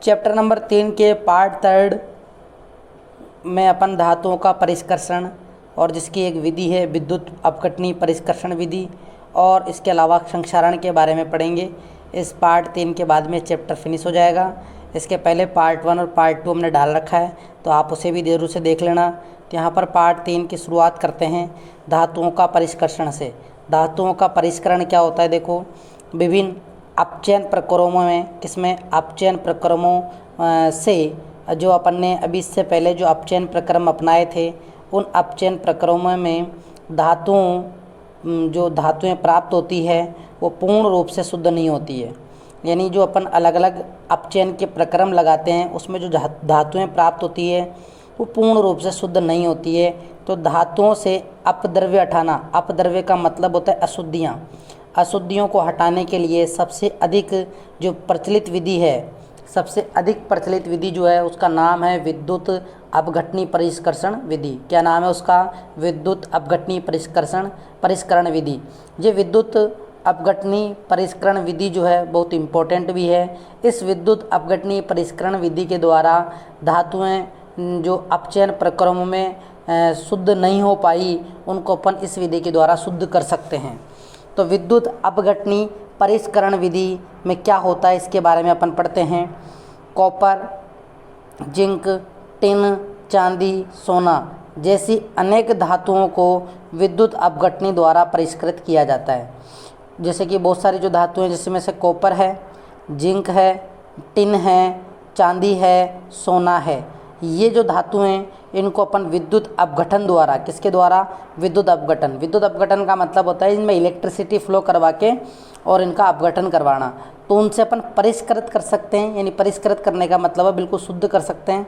Chapter number 3 के part 3 में अपन धातुओं का परिष्कर्षण और जिसकी एक विधि है विद्युत अपघटनी परिष्कर्षण विधि और इसके अलावा संक्षारण के बारे में पढ़ेंगे। इस पार्ट 3 के बाद में चैप्टर फिनिश हो जाएगा। इसके पहले पार्ट 1 और पार्ट 2 हमने डाल रखा है, तो आप उसे भी जरूर से देख लेना। तो यहाँ पर पार्ट 3 की शुरुआत करते हैं धातुओं का परिष्कर्षण से। धातुओं का परिष्करण क्या होता है, देखो विभिन्न अपचयन प्रक्रमों में, किसमें अपचयन प्रक्रमों से जो अपन ने अभी इससे पहले जो अपचयन प्रक्रम अपनाए थे, उन अपचयन प्रक्रमों में जो धातुएं प्राप्त होती है वो पूर्ण रूप से शुद्ध नहीं होती है। यानी जो अपन अलग अलग अपचयन के प्रक्रम लगाते हैं उसमें जो धातुएं प्राप्त होती है वो पूर्ण रूप से शुद्ध नहीं होती है। तो धातुओं से अपद्रव्य हटाना, अपद्रव्य का मतलब होता है अशुद्धियाँ। अशुद्धियों को हटाने के लिए सबसे अधिक जो प्रचलित विधि है, सबसे अधिक प्रचलित विधि जो है उसका नाम है विद्युत अपघटनी परिष्करण विधि। क्या नाम है उसका? विद्युत अपघटनी परिष्करण विधि। ये विद्युत अपघटनी परिष्करण विधि जो है बहुत इम्पोर्टेंट भी है। इस विद्युत अपघटनी परिष्करण विधि के द्वारा धातुएं जो अपचयन प्रक्रमों में शुद्ध नहीं हो पाई उनको अपन इस विधि के द्वारा शुद्ध कर सकते हैं। तो विद्युत अपघटनी परिष्करण विधि में क्या होता है इसके बारे में अपन पढ़ते हैं। कॉपर, जिंक, टिन, चांदी, सोना जैसी अनेक धातुओं को विद्युत अपघटनी द्वारा परिष्कृत किया जाता है। जैसे कि बहुत सारी जो धातुएं, जिसमें से कॉपर है, जिंक है, टिन है, चांदी है, सोना है, ये जो धातुएं इनको अपन विद्युत अपघटन द्वारा, किसके द्वारा? विद्युत अपघटन। विद्युत अपघटन का मतलब होता है इनमें इलेक्ट्रिसिटी फ्लो करवा के और इनका अपघटन करवाना। तो उनसे अपन परिष्कृत कर सकते हैं, यानी परिष्कृत करने का मतलब है बिल्कुल शुद्ध कर सकते हैं।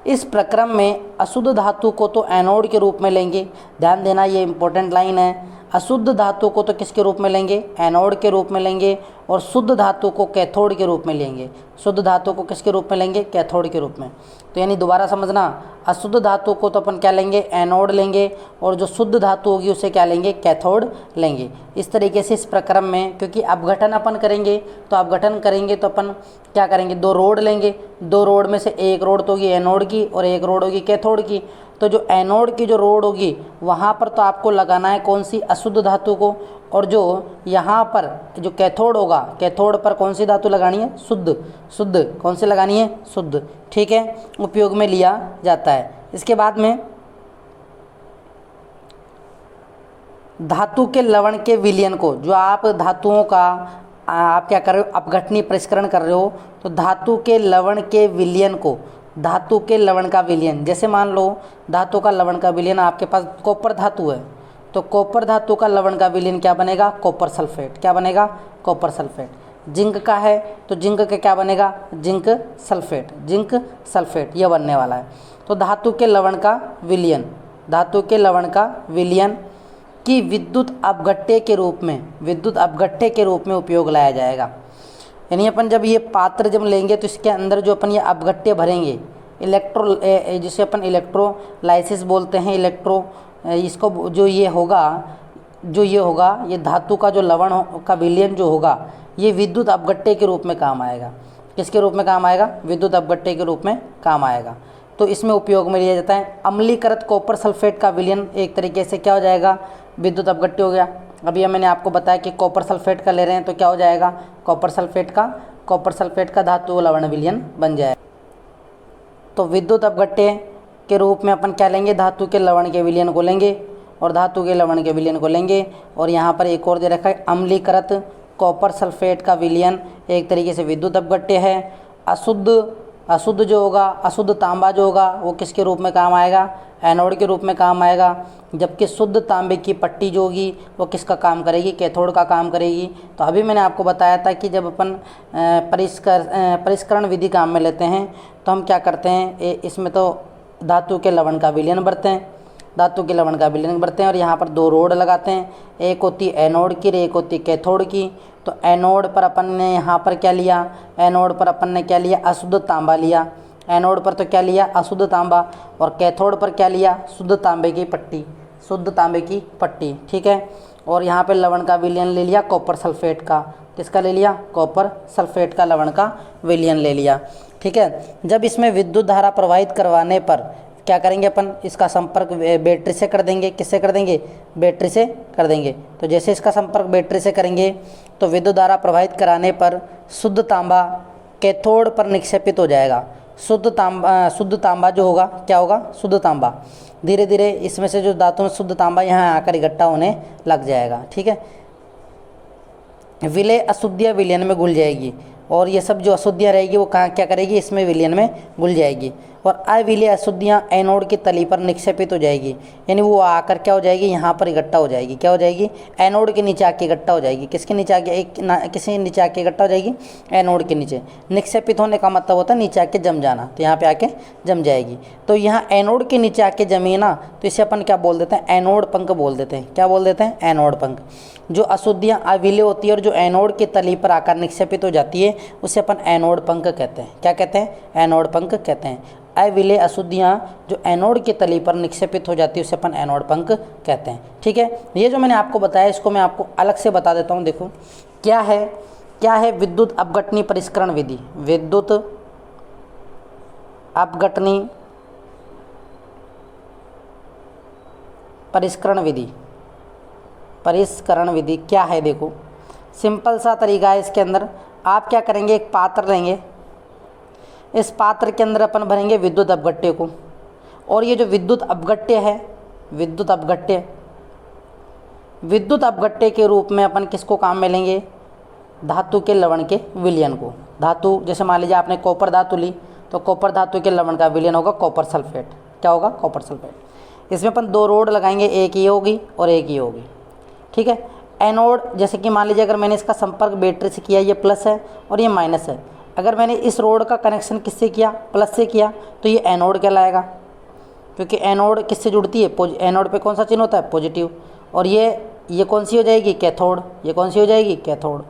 इस प्रक्रम में अशुद्ध धातु को तो एनोड के रूप में लेंगे, ध्यान देना ये इंपॉर्टेंट लाइन है। अशुद्ध धातु को तो किसके रूप में लेंगे? एनोड के रूप में लेंगे। और शुद्ध धातु को कैथोड के रूप में लेंगे। शुद्ध धातु को किसके रूप में लेंगे? कैथोड के रूप में। तो यानी दोबारा समझना, अशुद्ध धातु को तो अपन क्या लेंगे? एनोड लेंगे, और जो शुद्ध धातु होगी उसे क्या लेंगे? कैथोड लेंगे। इस तरीके से इस प्रक्रम में, क्योंकि अपघटन अपन करेंगे तो अपघटन करेंगे तो अपन क्या करेंगे? 2 रोड लेंगे। 2 रोड में से एक रोड तो होगी एनोड की और एक रोड होगी कैथोड की। तो जो एनोड की जो रोड होगी वहाँ पर तो आपको लगाना है कौन सी? अशुद्ध धातु को, और जो यहाँ पर जो कैथोड होगा, कैथोड पर कौन सी धातु लगानी है? शुद्ध। कौन सी लगानी है? शुद्ध। ठीक है, उपयोग में लिया जाता है। इसके बाद में धातु के लवण के विलयन को, जो आप धातुओं का आप क्या कर रहे हो? अपघटनी परिष्करण कर रहे हो, तो धातु के लवण के विलयन को, धातु के लवण का विलयन, जैसे मान लो धातु का लवण का विलयन, आपके पास कॉपर धातु है तो कॉपर धातु का लवण का विलयन क्या बनेगा? Copper sulphate. क्या बनेगा? Copper sulphate. जिंक का है तो जिंक का क्या बनेगा? जिंक सल्फेट ये बनने वाला है। तो धातु के लवण का विलयन, धातु के लवण का विलयन की विद्युत अपघट्य के रूप में उपयोग लाया जाएगा। यानी अपन जब ये पात्र जब लेंगे तो इसके अंदर जो अपन ये अपघट्य भरेंगे, जिसे अपन इलेक्ट्रोलाइसिस बोलते हैं, इसको जो ये होगा ये धातु का जो लवण का विलयन जो होगा ये विद्युत अपघट्य के रूप में काम आएगा। किसके रूप में काम आएगा? विद्युत अपघट्य के रूप में काम आएगा। तो इसमें उपयोग में लिया जाता है। अम्लीकृत कॉपर सल्फेट का विलयन एक तरीके से क्या हो जाएगा? विद्युत अपघट्य हो गया। अभी मैंने आपको बताया कि कॉपर सल्फेट का ले रहे हैं तो क्या हो जाएगा? कॉपर सल्फेट का धातु लवण विलयन बन जाएगा। तो विद्युत अपघट्य के रूप में अपन क्या लेंगे? धातु के लवण के विलयन को लेंगे, और धातु के लवण के विलयन को लेंगे। और यहाँ पर एक और दे रखा है, अम्लीकृत कॉपर सल्फेट का विलयन एक तरीके से विद्युत अपघट्य है। अशुद्ध जो होगा, अशुद्ध तांबा जो होगा वो किसके रूप में काम आएगा? एनोड के रूप में काम आएगा। जबकि शुद्ध तांबे की पट्टी जो होगी वो किसका काम करेगी? कैथोड का काम करेगी। तो अभी मैंने आपको बताया था कि जब अपन परिष्करण विधि काम में लेते हैं तो हम क्या करते हैं, इसमें तो धातु के लवण का विलयन भरते हैं, और यहाँ पर 2 रोड लगाते हैं। एक होती एनोड की और एक होती कैथोड की। तो एनोड पर अपन ने यहाँ पर क्या लिया? अशुद्ध तांबा लिया। एनोड पर तो क्या लिया? अशुद्ध तांबा। और कैथोड पर क्या लिया? शुद्ध तांबे की पट्टी। ठीक है। और यहाँ पे लवण का विलयन ले लिया कॉपर सल्फेट का। किसका ले लिया? कॉपर सल्फेट का लवण का विलयन ले लिया। ठीक है, जब इसमें विद्युत धारा प्रवाहित करवाने पर क्या करेंगे अपन? इसका संपर्क बैटरी से कर देंगे। किससे कर देंगे? बैटरी से कर देंगे। तो जैसे इसका संपर्क बैटरी से करेंगे तो विद्युत धारा प्रवाहित कराने पर शुद्ध तांबा कैथोड पर निक्षेपित हो जाएगा। शुद्ध तांबा जो होगा क्या होगा? शुद्ध तांबा। धीरे धीरे इसमें से जो धातु में शुद्ध तांबा यहाँ आकर इकट्ठा होने लग जाएगा। ठीक है, विलय अशुद्धियाँ विलयन में घुल जाएगी और ये सब जो अशुद्धियाँ रहेगी वो कहाँ क्या करेगी? इसमें विलयन में घुल जाएगी। और अविलय अशुद्धियाँ एनोड की तली पर निक्षेपित हो जाएगी, यानी वो आकर क्या हो जाएगी? यहाँ पर इकट्ठा हो जाएगी। क्या हो जाएगी? एनोड के नीचे आके इकट्ठा हो जाएगी। किसके नीचे आके? किसी नीचे आके इकट्ठा हो जाएगी? एनोड के नीचे। निक्षेपित होने का मतलब होता है नीचे आके जम जाना, तो यहाँ पे आके जम जाएगी। तो यहाँ एनोड के नीचे आके जमी ना, तो इसे अपन क्या बोल देते हैं? एनोड पंख बोल देते हैं। क्या बोल देते हैं? एनोड पंख। जो अशुद्धियाँ अविलय होती है और जो एनोड की तली पर आकर निक्षेपित हो जाती है उसे अपन एनोड पंख कहते हैं। क्या कहते हैं? एनोड पंख कहते हैं। अविलय अशुद्धियाँ जो एनोड की तली पर निक्षेपित हो जाती है उसे अपन एनोड पंख कहते हैं। ठीक है, ये जो मैंने आपको बताया इसको मैं आपको अलग से बता देता हूँ। देखो क्या है विद्युत अपघटनी परिष्करण विधि। विद्युत अपघटनी परिष्करण विधि क्या है? देखो सिंपल सा तरीका है। इसके अंदर आप क्या करेंगे? एक पात्र लेंगे, इस पात्र के अंदर अपन भरेंगे विद्युत अपघट्य को, और ये जो विद्युत अपघट्य है, विद्युत अपघट्य के रूप में अपन किसको काम में लेंगे? धातु के लवण के विलयन को। धातु जैसे मान लीजिए आपने कॉपर धातु ली, तो कॉपर धातु के लवण का विलयन होगा कॉपर सल्फेट। क्या होगा? Copper sulphate. इसमें अपन दो रोड लगाएंगे, एक ये होगी और एक ये होगी। ठीक है, एनोड जैसे कि मान लीजिए अगर मैंने इसका संपर्क बैटरी से किया, ये प्लस है और ये माइनस है। अगर मैंने इस रोड का कनेक्शन किससे किया? प्लस से किया, तो ये एनोड कहलाएगा, क्योंकि एनोड किससे जुड़ती है? एनोड पे कौन सा चिन्ह होता है? पॉजिटिव। और ये कौन सी हो जाएगी? कैथोड। ये कौन सी हो जाएगी? कैथोड।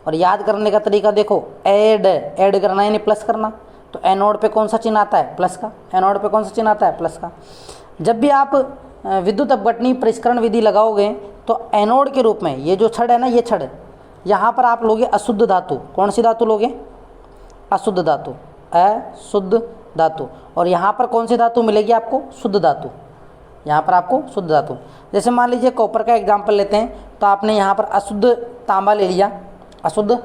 और याद करने का तरीका देखो, ऐड करना यानी प्लस करना, तो एनोड पे कौन सा चिन्ह आता है? प्लस का। एनोड पे कौन सा चिन्ह आता है? प्लस का। जब भी आप विद्युत अपघटनी परिष्करण विधि लगाओगे तो एनोड के रूप में ये जो छड़ है ना, ये छड़, यहाँ पर आप लोगे अशुद्ध धातु। कौन सी धातु लोगे? अशुद्ध धातु, अशुद्ध धातु। और यहाँ पर कौन सी धातु मिलेगी आपको? शुद्ध धातु। यहाँ पर आपको शुद्ध धातु। जैसे मान लीजिए कॉपर का एग्जाम्पल लेते हैं, तो आपने यहाँ पर अशुद्ध तांबा ले लिया, अशुद्ध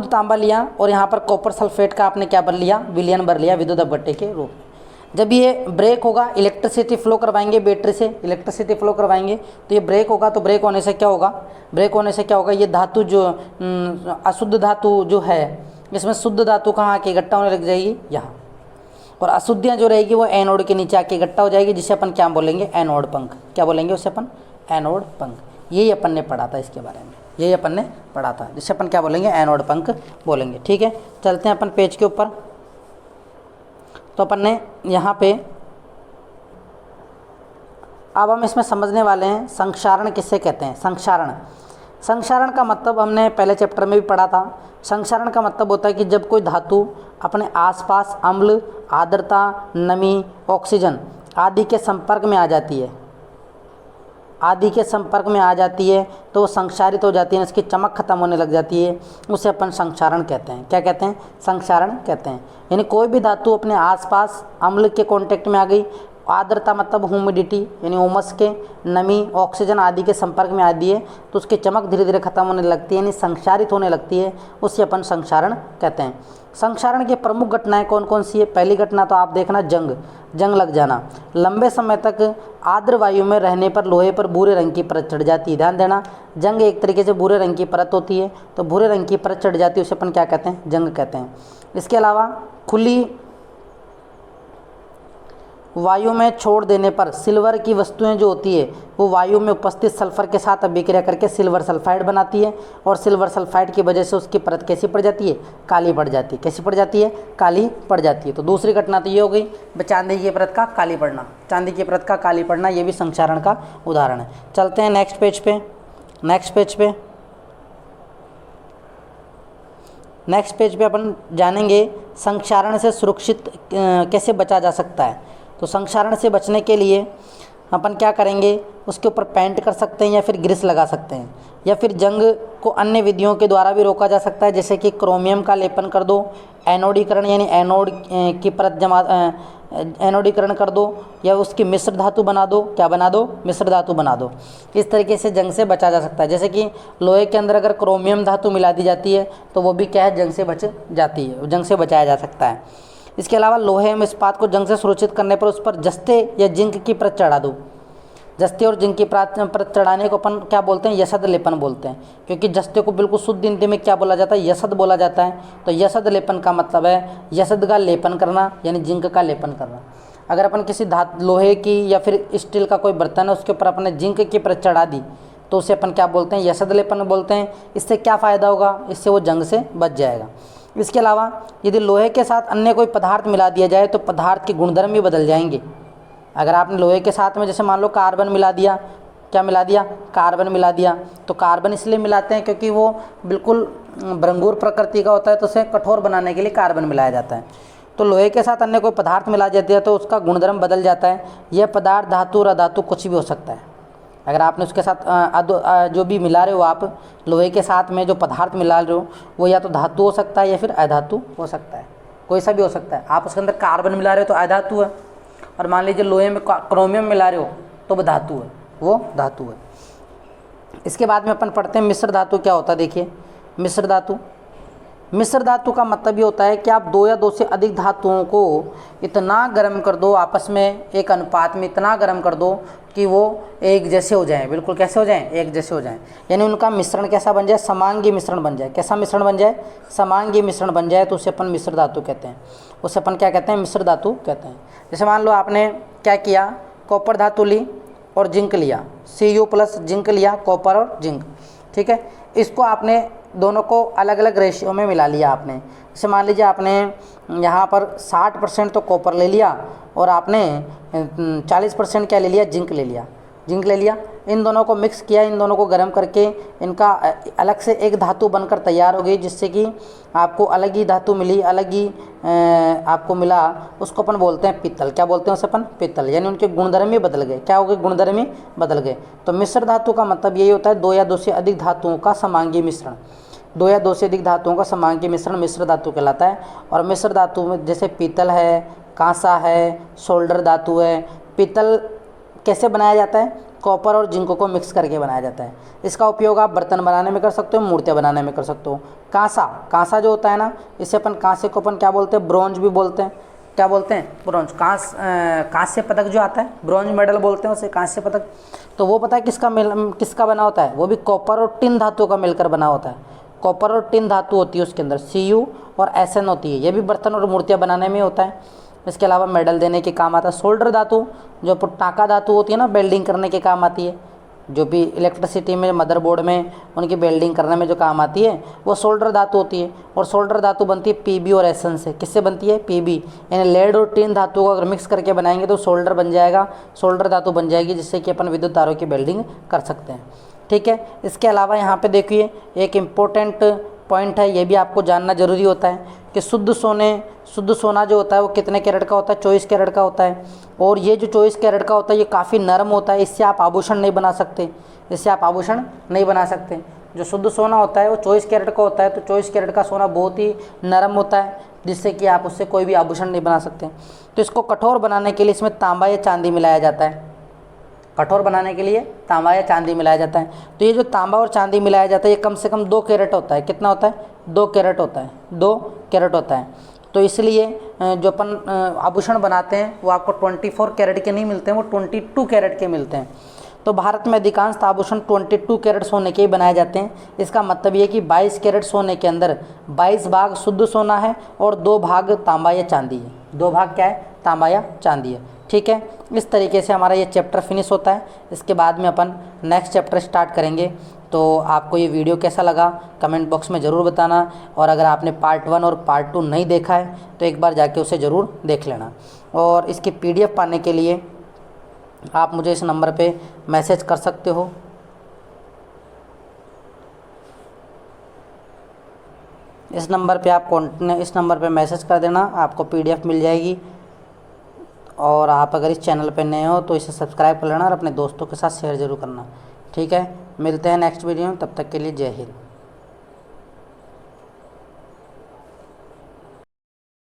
तांबा लिया और यहाँ पर कॉपर सल्फेट का आपने क्या भर लिया? विलयन भर लिया विद्युत अपघट्य के रूप में। जब ये ब्रेक होगा, इलेक्ट्रिसिटी फ्लो करवाएंगे बैटरी से, इलेक्ट्रिसिटी फ्लो करवाएंगे, तो ये ब्रेक होगा। तो ब्रेक होने से क्या होगा? ये धातु जो अशुद्ध धातु जो है, इसमें शुद्ध धातु कहाँ आके इकट्ठा होने लग जाएगी? यहाँ। और अशुद्धियाँ जो रहेगी वो एनोड के नीचे आके इकट्ठा हो जाएगी, जिसे अपन क्या बोलेंगे? एनोड पंख। क्या बोलेंगे उसे अपन? एनोड पंख। यही अपन ने पढ़ा था इसके बारे में, जिसे अपन क्या बोलेंगे? एनोड पंख बोलेंगे। ठीक है, चलते हैं अपन पेज के ऊपर। तो अपन ने यहाँ पे अब हम इसमें समझने वाले हैं संक्षारण किससे कहते हैं। संक्षारण का मतलब हमने पहले चैप्टर में भी पढ़ा था। संक्षारण का मतलब होता है कि जब कोई धातु अपने आसपास अम्ल, आर्द्रता, नमी, ऑक्सीजन आदि के संपर्क में आ जाती है तो वो संक्षारित हो जाती है, इसकी चमक खत्म होने लग जाती है, उसे अपन संक्षारण कहते हैं। क्या कहते हैं? संक्षारण कहते हैं। यानी कोई भी धातु अपने आसपास अम्ल के कांटेक्ट में आ गई, आर्द्रता मतलब ह्यूमिडिटी यानी उमस के, नमी, ऑक्सीजन आदि के संपर्क में आती है, तो उसकी चमक धीरे धीरे खत्म होने लगती है, यानी संक्षारित होने लगती है, उसे अपन संक्षारण कहते हैं। संक्षारण की प्रमुख घटनाएं कौन कौन सी है? पहली घटना तो आप देखना, जंग लग जाना। लंबे समय तक आर्द्र वायु में रहने पर लोहे पर भूरे रंग की परत चढ़ जाती है। ध्यान देना, जंग एक तरीके से भूरे रंग की परत होती है, तो भूरे रंग की परत चढ़ जाती है, उसे अपन क्या कहते हैं? जंग कहते हैं। इसके अलावा खुली वायु में छोड़ देने पर सिल्वर की वस्तुएं जो होती है वो वायु में उपस्थित सल्फर के साथ अभिक्रिया करके सिल्वर सल्फाइड बनाती है, और सिल्वर सल्फाइड की वजह से उसकी परत कैसी पड़ जाती है? काली पड़ जाती है। कैसी पड़ जाती है? काली पड़ जाती है। तो दूसरी घटना तो ये हो गई चांदी की परत का काली पड़ना। चांदी की परत का काली पड़ना ये भी संक्षारण का उदाहरण है। चलते हैं नेक्स्ट पेज पे। नेक्स्ट पेज पे अपन जानेंगे संक्षारण से सुरक्षित कैसे बचा जा सकता है। तो संक्षारण से बचने के लिए अपन क्या करेंगे, उसके ऊपर पेंट कर सकते हैं या फिर ग्रीस लगा सकते हैं, या फिर जंग को अन्य विधियों के द्वारा भी रोका जा सकता है, जैसे कि क्रोमियम का लेपन कर दो, एनोडीकरण यानी एनोड की परत जमा एनोडीकरण कर दो, या उसकी मिश्र धातु बना दो। क्या बना दो? मिश्र धातु बना दो। इस तरीके से जंग से बचा जा सकता है। जैसे कि लोहे के अंदर अगर क्रोमियम धातु मिला दी जाती है तो वो भी क्या है, जंग से बच जाती है, जंग से बचाया जा सकता है। इसके अलावा लोहे में इस्पात को जंग से सुरक्षित करने पर उस पर जस्ते या जिंक की परत चढ़ा दो। जस्ते और जिंक की परत चढ़ाने को अपन क्या बोलते हैं, यशद लेपन बोलते हैं, क्योंकि जस्ते को बिल्कुल शुद्ध हिंदी में क्या बोला जाता है, यशद बोला जाता है। तो यशद लेपन का मतलब है यशद का लेपन करना, यानी जिंक का लेपन करना। अगर अपन किसी लोहे की या फिर स्टील का कोई बर्तन है उसके ऊपर अपने जिंक की परत चढ़ा दी तो उसे अपन क्या बोलते हैं, यशद लेपन बोलते हैं। इससे क्या फ़ायदा होगा, इससे वो जंग से बच जाएगा। इसके अलावा यदि लोहे के साथ अन्य कोई पदार्थ मिला दिया जाए तो पदार्थ के गुणधर्म भी बदल जाएंगे। अगर आपने लोहे के साथ में जैसे मान लो कार्बन मिला दिया, क्या मिला दिया, कार्बन मिला दिया, तो कार्बन इसलिए मिलाते हैं क्योंकि वो बिल्कुल भंगुर प्रकृति का होता है, तो उसे कठोर बनाने के लिए कार्बन मिलाया जाता है। तो लोहे के साथ अन्य कोई पदार्थ मिला देते हैं तो उसका गुणधर्म बदल जाता है। यह पदार्थ धातु और अधातु कुछ भी हो सकता है। अगर आपने उसके साथ जो भी मिला रहे हो, आप लोहे के साथ में जो पदार्थ मिला रहे हो वो या तो धातु हो सकता है या फिर अधातु हो सकता है, कोई सा भी हो सकता है। आप उसके अंदर कार्बन मिला रहे हो तो अधातु है, और मान लीजिए लोहे में क्रोमियम मिला रहे हो तो वो धातु है, वो धातु है। इसके बाद में अपन पढ़ते हैं मिश्र धातु क्या होता है। देखिए मिश्र धातु का मतलब ये होता है कि आप दो या दो से अधिक धातुओं को इतना गर्म कर दो, आपस में एक अनुपात में इतना गर्म कर दो कि वो एक जैसे हो जाएं, बिल्कुल कैसे हो जाएं, एक जैसे हो जाएं। यानी उनका मिश्रण कैसा बन जाए, समांगी मिश्रण बन जाए। कैसा मिश्रण बन जाए, समांगी मिश्रण बन जाए, तो उसे अपन मिश्र धातु कहते हैं। उसे अपन क्या कहते हैं, मिश्र धातु कहते हैं। जैसे मान लो आपने क्या किया, कॉपर धातु ली और जिंक लिया, Cu प्लस जिंक लिया, कॉपर और जिंक, ठीक है। इसको आपने दोनों को अलग अलग रेशियो में मिला लिया आपने। जैसे मान लीजिए आपने यहाँ पर 60% तो कॉपर ले लिया और आपने 40% क्या ले लिया, जिंक ले लिया। इन दोनों को मिक्स किया, इन दोनों को गर्म करके इनका अलग से एक धातु बनकर तैयार हो गई, जिससे कि आपको अलग ही धातु मिली, अलग ही आपको मिला। उसको अपन बोलते हैं पित्तल। क्या बोलते हैं उसे अपन, पित्तल। यानी उनके गुणधर्म ही बदल गए। क्या हो गए, गुणधर्म ही बदल गए। तो मिश्र धातु का मतलब यही होता है दो या दो से अधिक धातुओं का समांगी मिश्रण। दो या दो से अधिक धातुओं का समांगी मिश्रण मिश्र धातु कहलाता है। और मिश्र धातु में जैसे पीतल है, कांसा है, सोल्डर धातु है। पीतल कैसे बनाया जाता है, कॉपर और जिंक को मिक्स करके बनाया जाता है। इसका उपयोग आप बर्तन बनाने में कर सकते हो, मूर्तियाँ बनाने में कर सकते हो। कांसा जो होता है ना, इसे अपन कांसे को अपन क्या बोलते हैं, ब्रोंज भी बोलते हैं। क्या बोलते हैं, ब्रोंज। कांस्य पदक जो आता है, ब्रोंज मेडल बोलते हैं उसे, कांस्य पदक। तो वो पता है किसका बना होता है, वो भी कॉपर और टिन धातु का मिलकर बना होता है। कॉपर और टिन धातु होती है, उसके अंदर Cu और Sn होती है। ये भी बर्तन और मूर्तियाँ बनाने में होता है। इसके अलावा मेडल देने के काम आता है। सोल्डर धातु जो टाका धातु होती है ना, वेल्डिंग करने के काम आती है। जो भी इलेक्ट्रिसिटी में, मदरबोर्ड में उनकी वेल्डिंग करने में जो काम आती है वो सोल्डर धातु होती है। और सोल्डर धातु बनती है Pb और Sn से। किससे बनती है, Pb। यानी लेड और टिन धातु को अगर मिक्स करके बनाएंगे तो सोल्डर बन जाएगा, सोल्डर धातु बन जाएगी, जिससे कि अपन विद्युत तारों की वेल्डिंग कर सकते हैं, ठीक है। इसके अलावा यहाँ पे देखिए एक इम्पोर्टेंट पॉइंट है, ये भी आपको जानना जरूरी होता है कि शुद्ध सोना जो होता है वो कितने कैरेट का होता है, 24 कैरेट का होता है। और ये जो 24 कैरेट का होता है ये काफ़ी नरम होता है, इससे आप आभूषण नहीं बना सकते, जो शुद्ध सोना होता है वो 24 कैरेट का होता है। तो 24 कैरेट का सोना बहुत ही नरम होता है, जिससे कि आप उससे कोई भी आभूषण नहीं बना सकते। तो इसको कठोर बनाने के लिए इसमें तांबा या चांदी मिलाया जाता है। कठोर बनाने के लिए तांबा या चांदी मिलाया जाता है। तो ये जो तांबा और चांदी मिलाया जाता है ये कम से कम 2 कैरेट होता है। कितना होता है, 2 कैरेट होता है, 2 कैरेट होता है। तो इसलिए जो अपन आभूषण बनाते हैं वो आपको 24 कैरेट के नहीं मिलते हैं, वो 22 कैरेट के मिलते हैं। तो भारत में अधिकांश आभूषण 22 कैरेट सोने के ही बनाए जाते हैं। इसका मतलब ये कि 22 कैरेट सोने के अंदर 22 भाग शुद्ध सोना है और 2 भाग तांबा या चांदी है। 2 भाग क्या है, तांबा या चांदी है, ठीक है। इस तरीके से हमारा ये चैप्टर फिनिश होता है। इसके बाद में अपन नेक्स्ट चैप्टर स्टार्ट करेंगे। तो आपको ये वीडियो कैसा लगा कमेंट बॉक्स में ज़रूर बताना। और अगर आपने पार्ट 1 और पार्ट 2 नहीं देखा है तो एक बार जाके उसे ज़रूर देख लेना। और इसकी PDF पाने के लिए आप मुझे इस नंबर पे मैसेज कर सकते हो। इस नंबर पे मैसेज कर देना, आपको PDF मिल जाएगी। और आप अगर इस चैनल पर नए हो तो इसे सब्सक्राइब कर लेना और अपने दोस्तों के साथ शेयर ज़रूर करना। ठीक है, मिलते हैं नेक्स्ट वीडियो में, तब तक के लिए जय हिंद।